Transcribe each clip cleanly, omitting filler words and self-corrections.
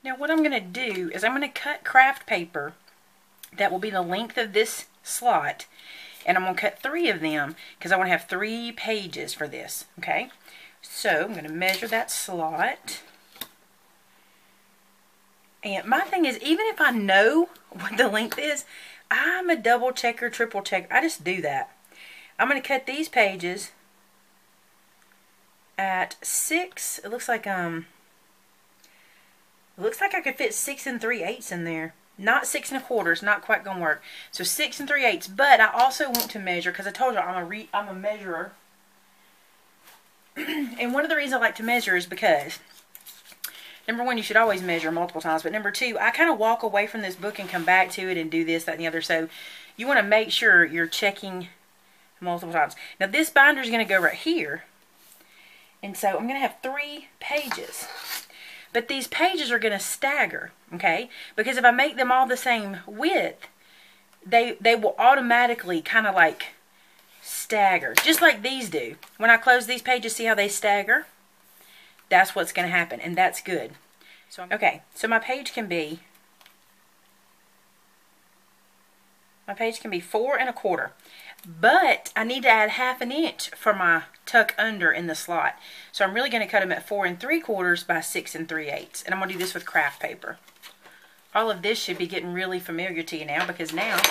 Now what I'm going to do is I'm going to cut craft paper that will be the length of this slot, and I'm going to cut 3 of them because I want to have 3 pages for this, okay? So I'm going to measure that slot. And my thing is, even if I know what the length is, I'm a double checker, triple checker. I just do that. I'm going to cut these pages at 6. It looks like I could fit 6 3/8 in there. Not 6 1/4, not quite gonna work. So 6 3/8. But I also want to measure, because I told you I'm a measurer. And one of the reasons I like to measure is because, number one, you should always measure multiple times. But number two, I kind of walk away from this book and come back to it and do this, that, and the other. So you want to make sure you're checking multiple times. Now this binder is going to go right here. And so I'm going to have 3 pages. But these pages are going to stagger, okay? Because if I make them all the same width, they will automatically kind of like stagger. Just like these do. When I close these pages, see how they stagger? That's what's going to happen, and that's good. So okay, so my page can be 4 1/4. But I need to add 1/2 inch for my tuck under in the slot. So I'm really going to cut them at 4 3/4 by 6 3/8. And I'm going to do this with craft paper. All of this should be getting really familiar to you now, because now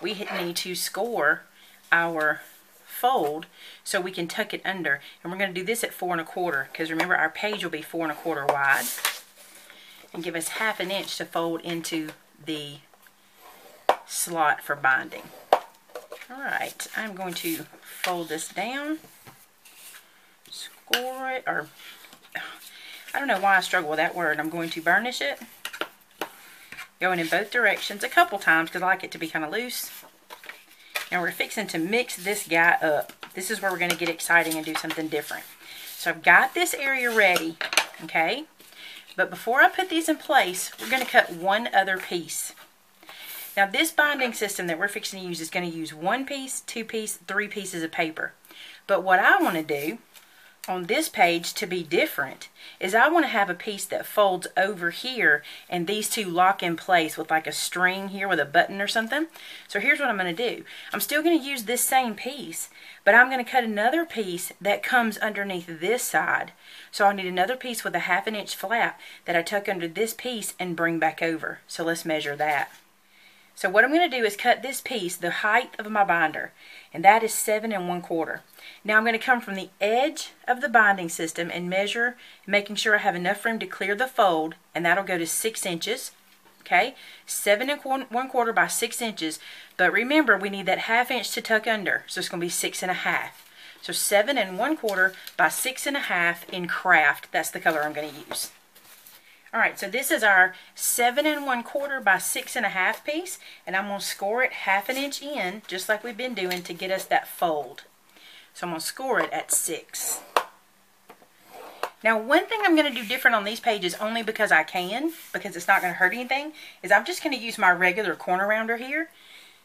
we need to score our fold so we can tuck it under. And we're going to do this at 4 1/4, because remember our page will be 4 1/4 wide. And give us 1/2 inch to fold into the slot for binding. Alright, I'm going to fold this down, score it, or I don't know why I struggle with that word. I'm going to burnish it, going in both directions a couple times because I like it to be kind of loose. Now we're fixing to mix this guy up. This is where we're going to get exciting and do something different. So I've got this area ready, okay? But before I put these in place, we're going to cut one other piece. Now this binding system that we're fixing to use is going to use 1 piece, 2 pieces, 3 pieces of paper. But what I want to do on this page to be different is I want to have a piece that folds over here and these two lock in place with like a string here with a button or something. So here's what I'm going to do. I'm still going to use this same piece, but I'm going to cut another piece that comes underneath this side. So I need another piece with a 1/2 inch flap that I tuck under this piece and bring back over. So let's measure that. So what I'm going to do is cut this piece, the height of my binder, and that is 7 1/4. Now I'm going to come from the edge of the binding system and measure, making sure I have enough room to clear the fold, and that'll go to 6 inches. Okay, 7 1/4 by 6 inches. But remember, we need that 1/2 inch to tuck under, so it's going to be 6 1/2. So 7 1/4 by 6 1/2 in craft. That's the color I'm going to use. Alright, so this is our 7 1/4 by 6 1/2 piece, and I'm going to score it 1/2 inch in, just like we've been doing, to get us that fold. So I'm going to score it at 6. Now one thing I'm going to do different on these pages, only because I can, because it's not going to hurt anything, is I'm just going to use my regular corner rounder here,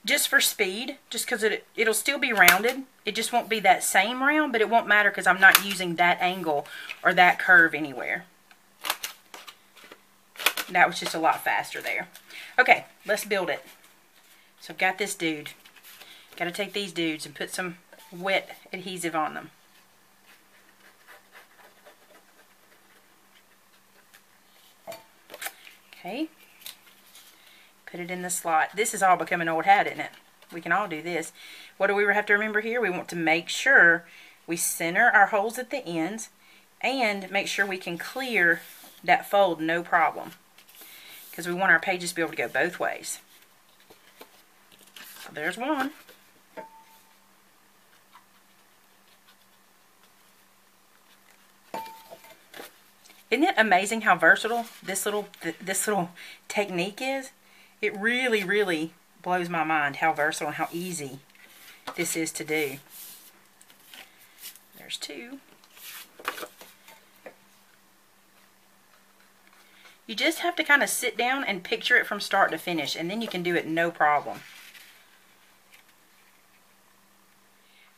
just for speed, just because it'll still be rounded. It just won't be that same round, but it won't matter because I'm not using that angle or that curve anywhere. That was just a lot faster there. Okay, let's build it. So I've got this dude. Got to take these dudes and put some wet adhesive on them. Okay. Put it in the slot. This is all becoming old hat, isn't it? We can all do this. What do we have to remember here? We want to make sure we center our holes at the ends and make sure we can clear that fold no problem, because we want our pages to be able to go both ways. So there's one. Isn't it amazing how versatile this little technique is? It really, really blows my mind how versatile and how easy this is to do. There's 2. You just have to kind of sit down and picture it from start to finish, and then you can do it no problem.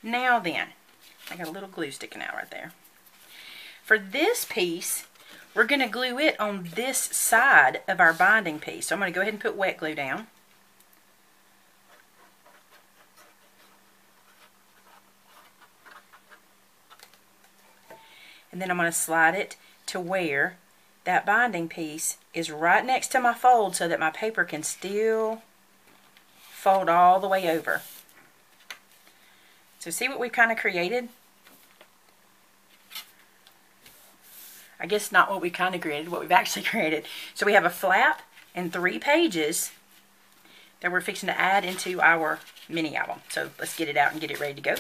Now then, I got a little glue sticking out right there. For this piece, we're going to glue it on this side of our binding piece. So I'm going to go ahead and put wet glue down. And then I'm going to slide it to where that binding piece is right next to my fold so that my paper can still fold all the way over. So see what we've kind of created? I guess not what we kind of created, what we've actually created. So we have a flap and 3 pages that we're fixing to add into our mini album. So let's get it out and get it ready to go.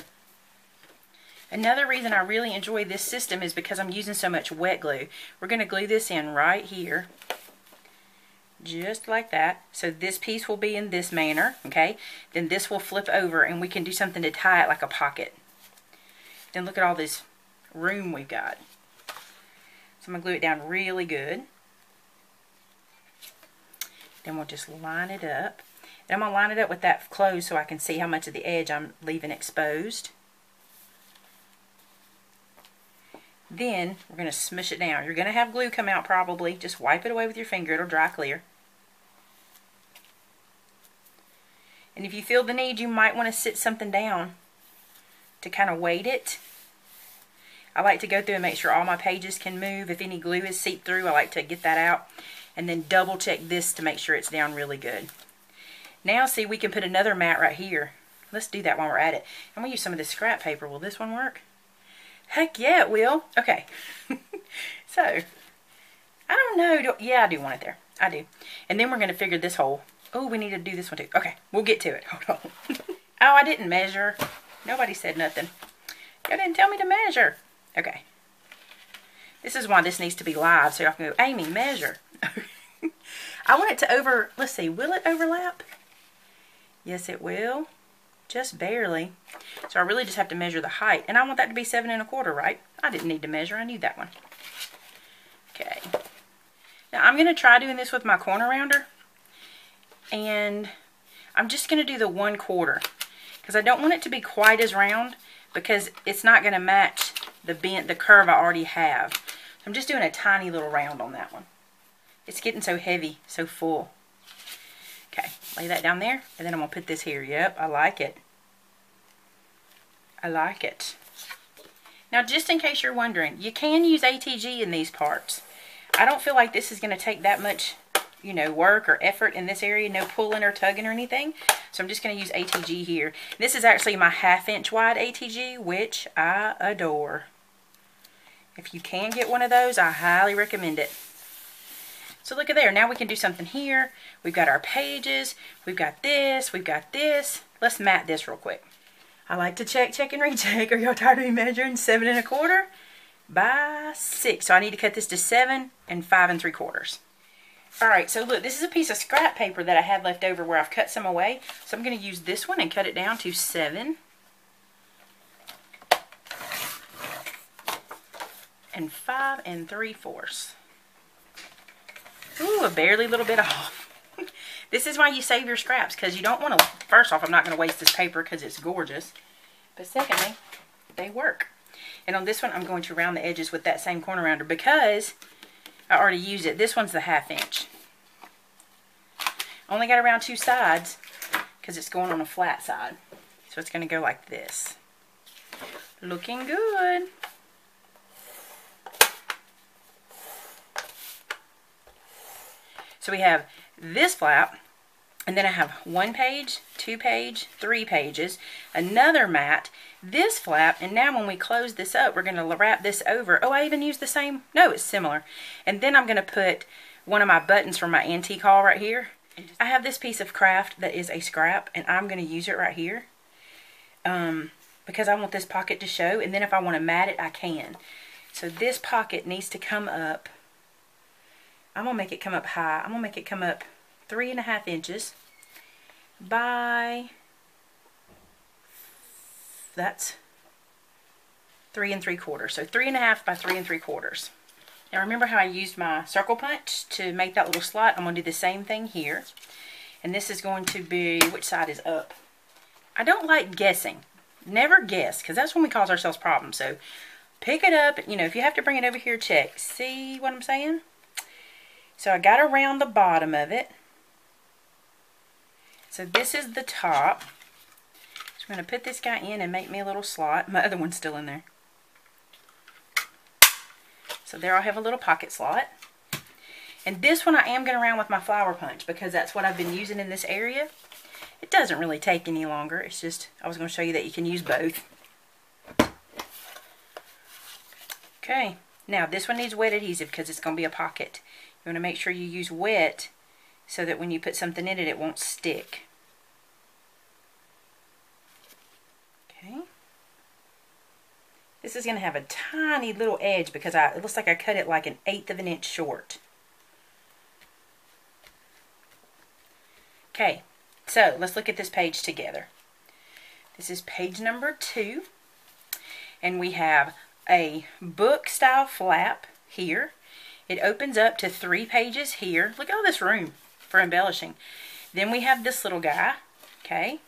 Another reason I really enjoy this system is because I'm using so much wet glue. We're going to glue this in right here, just like that. So this piece will be in this manner, okay? Then this will flip over and we can do something to tie it like a pocket. Then look at all this room we've got. So I'm going to glue it down really good. Then we'll just line it up. And I'm going to line it up with that closed so I can see how much of the edge I'm leaving exposed. Then we're going to smush it down. You're going to have glue come out probably. Just wipe it away with your finger. It'll dry clear. And if you feel the need, you might want to sit something down to kind of weight it. I like to go through and make sure all my pages can move. If any glue is seeped through, I like to get that out. And then double check this to make sure it's down really good. Now see, we can put another mat right here. Let's do that while we're at it. I'm going to use some of this scrap paper. Will this one work? Heck yeah, it will. Okay. So, I don't know. Yeah, I do want it there. I do. And then we're going to figure this hole. Oh, we need to do this one too. Okay, we'll get to it. Hold on. Oh, I didn't measure. Nobody said nothing. You didn't tell me to measure. Okay. This is why this needs to be live, so y'all can go, Amy, measure. I want it to let's see, will it overlap? Yes, it will. Just barely. So I really just have to measure the height. And I want that to be 7 1/4, right? I didn't need to measure. I knew that one. Okay. Now I'm going to try doing this with my corner rounder. And I'm just going to do the 1/4. Because I don't want it to be quite as round. Because it's not going to match the curve I already have. So I'm just doing a tiny little round on that one. It's getting so heavy, so full. Okay, lay that down there, and then I'm going to put this here. Yep, I like it. I like it. Now, just in case you're wondering, you can use ATG in these parts. I don't feel like this is going to take that much, work or effort in this area. No pulling or tugging or anything. So I'm just going to use ATG here. This is actually my 1/2 inch wide ATG, which I adore. If you can get one of those, I highly recommend it. So look at there. Now we can do something here. We've got our pages. We've got this. We've got this. Let's mat this real quick. I like to check, and recheck. Are y'all tired of me measuring 7 1/4 by 6? So I need to cut this to 7 and 5 3/4. Alright, so look, this is a piece of scrap paper that I had left over where I've cut some away. So I'm going to use this one and cut it down to 7 and 5 3/4. Ooh, a barely little bit off. This is why you save your scraps, because you don't want to, first off, I'm not going to waste this paper because it's gorgeous. But secondly, they work. And on this one, I'm going to round the edges with that same corner rounder because I already used it. This one's the 1/2 inch. Only got around 2 sides because it's going on a flat side. So it's going to go like this. Looking good. So we have this flap, and then I have 1 page, 2 page, 3 pages, another mat, this flap, and now when we close this up, we're going to wrap this over. Oh, I even used the same? No, it's similar. And then I'm going to put one of my buttons from my antique haul right here. I have this piece of craft that is a scrap, and I'm going to use it right here because I want this pocket to show, and then if I want to mat it, I can. So this pocket needs to come up. I'm going to make it come up high. I'm going to make it come up 3 1/2 inches by, that's 3 3/4. So 3 1/2 by 3 3/4. Now remember how I used my circle punch to make that little slot? I'm going to do the same thing here. And this is going to be, which side is up? I don't like guessing. Never guess, because that's when we cause ourselves problems. So pick it up. You know, if you have to bring it over here, check. See what I'm saying? So I got around the bottom of it. So this is the top. So I'm going to put this guy in and make me a little slot. My other one's still in there. So there I have a little pocket slot. And this one I am going to round with my flower punch because that's what I've been using in this area. It doesn't really take any longer. It's just, I was going to show you that you can use both. Okay, now this one needs wet adhesive because it's going to be a pocket. You want to make sure you use wet so that when you put something in it, it won't stick. Okay. This is going to have a tiny little edge because it looks like I cut it like 1/8 of an inch short. Okay, so let's look at this page together. This is page number 2, and we have a book style flap here. It opens up to 3 pages here. Look at all this room for embellishing. Then we have this little guy, okay?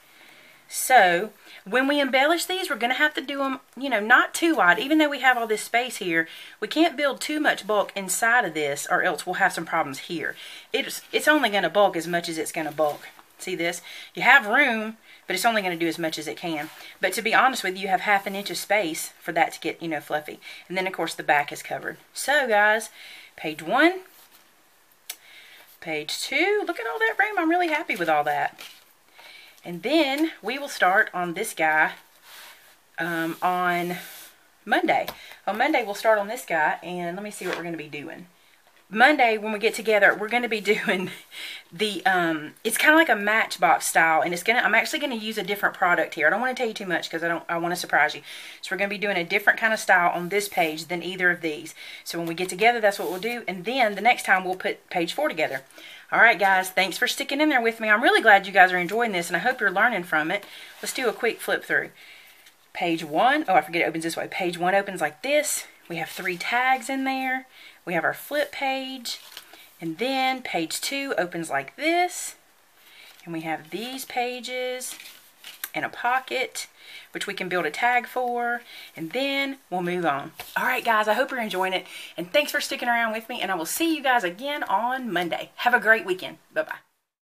So when we embellish these, we're going to have to do them, you know, not too wide. Even though we have all this space here, we can't build too much bulk inside of this or else we'll have some problems here. It's only going to bulk as much as it's going to bulk. See this? You have room, but it's only going to do as much as it can. But to be honest with you, you have 1/2 inch of space for that to get, you know, fluffy. And then, of course, the back is covered. So, guys, page 1, page 2. Look at all that room. I'm really happy with all that. And then we will start on this guy on Monday. On Monday, we'll start on this guy, and let me see what we're going to be doing. Monday, when we get together, we're going to be doing the, it's kind of like a matchbox style, and I'm actually going to use a different product here. I don't want to tell you too much because I want to surprise you. So we're going to be doing a different kind of style on this page than either of these. So when we get together, that's what we'll do, and then the next time we'll put page 4 together. Alright guys, thanks for sticking in there with me. I'm really glad you guys are enjoying this, and I hope you're learning from it. Let's do a quick flip through. Page 1, oh I forget it opens this way. Page 1 opens like this. We have 3 tags in there. We have our flip page, and then page 2 opens like this, and we have these pages and a pocket, which we can build a tag for, and then we'll move on. Alright guys, I hope you're enjoying it, and thanks for sticking around with me, and I will see you guys again on Monday. Have a great weekend. Bye-bye.